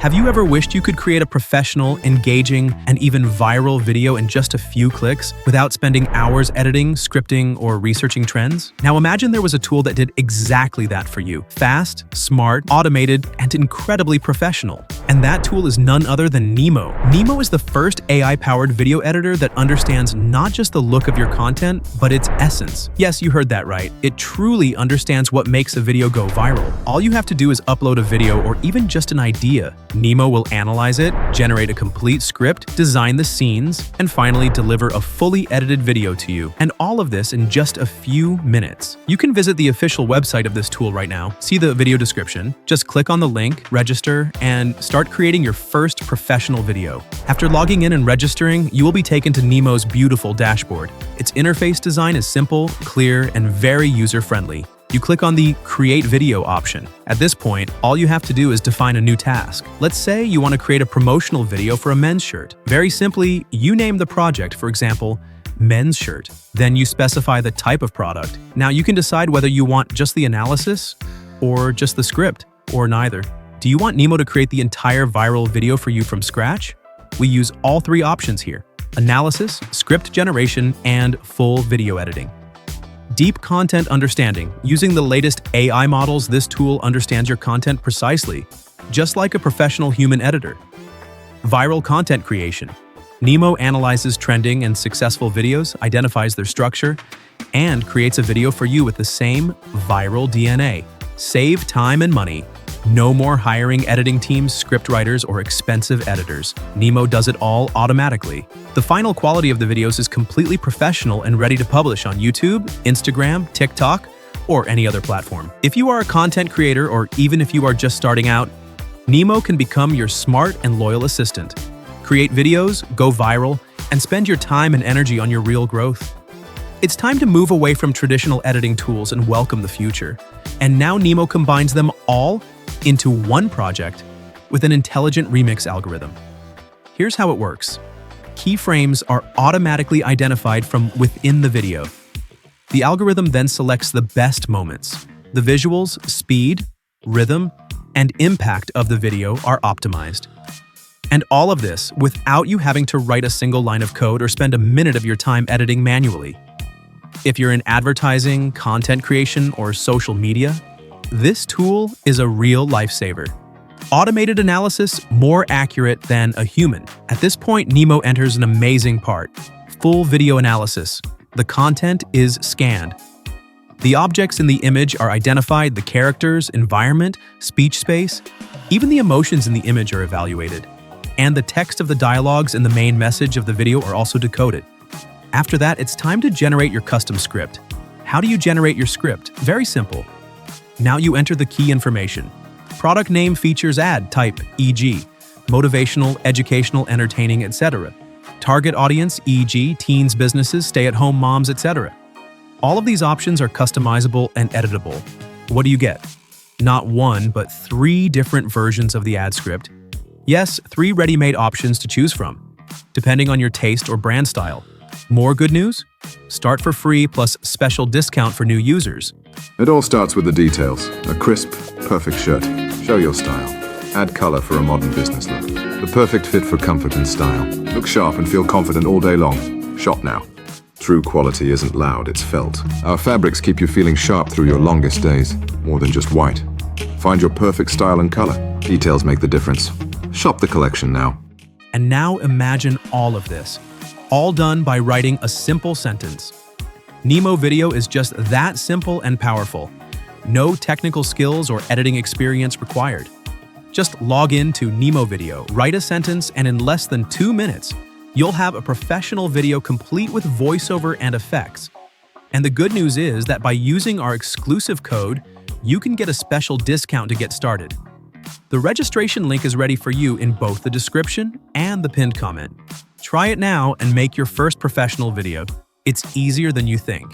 Have you ever wished you could create a professional, engaging, and even viral video in just a few clicks without spending hours editing, scripting, or researching trends? Now imagine there was a tool that did exactly that for you. Fast, smart, automated, and incredibly professional. And that tool is none other than Nemo. Nemo is the first AI-powered video editor that understands not just the look of your content, but its essence. Yes, you heard that right. It truly understands what makes a video go viral. All you have to do is upload a video or even just an idea. Nemo will analyze it, generate a complete script, design the scenes, and finally deliver a fully edited video to you. And all of this in just a few minutes. You can visit the official website of this tool right now. See the video description. Just click on the link, register, and start creating your first professional video. After logging in and registering, you will be taken to Nemo's beautiful dashboard. Its interface design is simple, clear, and very user-friendly. You click on the Create Video option. At this point, all you have to do is define a new task. Let's say you want to create a promotional video for a men's shirt. Very simply, you name the project, for example, men's shirt. Then you specify the type of product. Now you can decide whether you want just the analysis or just the script, or neither. Do you want Nemo to create the entire viral video for you from scratch? We use all three options here: analysis, script generation, and full video editing. Deep content understanding. Using the latest AI models, this tool understands your content precisely, just like a professional human editor. Viral content creation. Nemo analyzes trending and successful videos, identifies their structure, and creates a video for you with the same viral DNA. Save time and money. No more hiring editing teams, scriptwriters, or expensive editors. Nemo does it all automatically. The final quality of the videos is completely professional and ready to publish on YouTube, Instagram, TikTok, or any other platform. If you are a content creator, or even if you are just starting out, Nemo can become your smart and loyal assistant. Create videos, go viral, and spend your time and energy on your real growth. It's time to move away from traditional editing tools and welcome the future. And now Nemo combines them all into one project with an intelligent remix algorithm. Here's how it works. Keyframes are automatically identified from within the video. The algorithm then selects the best moments. The visuals, speed, rhythm, and impact of the video are optimized. And all of this without you having to write a single line of code or spend a minute of your time editing manually. If you're in advertising, content creation, or social media, this tool is a real lifesaver. Automated analysis more accurate than a human. At this point, Nemo enters an amazing part: full video analysis. The content is scanned. The objects in the image are identified, the characters, environment, speech space, even the emotions in the image are evaluated. And the text of the dialogues and the main message of the video are also decoded. After that, it's time to generate your custom script. How do you generate your script? Very simple. Now you enter the key information. Product name, features, ad type, e.g. motivational, educational, entertaining, etc. Target audience, e.g. teens, businesses, stay-at-home moms, etc. All of these options are customizable and editable. What do you get? Not one, but 3 different versions of the ad script. Yes, 3 ready-made options to choose from, depending on your taste or brand style. More good news? Start for free plus special discount for new users. It all starts with the details. A crisp, perfect shirt. Show your style. Add color for a modern business look. The perfect fit for comfort and style. Look sharp and feel confident all day long. Shop now. True quality isn't loud, it's felt. Our fabrics keep you feeling sharp through your longest days. More than just white. Find your perfect style and color. Details make the difference. Shop the collection now. And now imagine all of this, all done by writing a simple sentence. Nemo Video is just that simple and powerful. No technical skills or editing experience required. Just log in to Nemo Video, write a sentence, and in less than 2 minutes, you'll have a professional video complete with voiceover and effects. And the good news is that by using our exclusive code, you can get a special discount to get started. The registration link is ready for you in both the description and the pinned comment. Try it now and make your first professional video. It's easier than you think.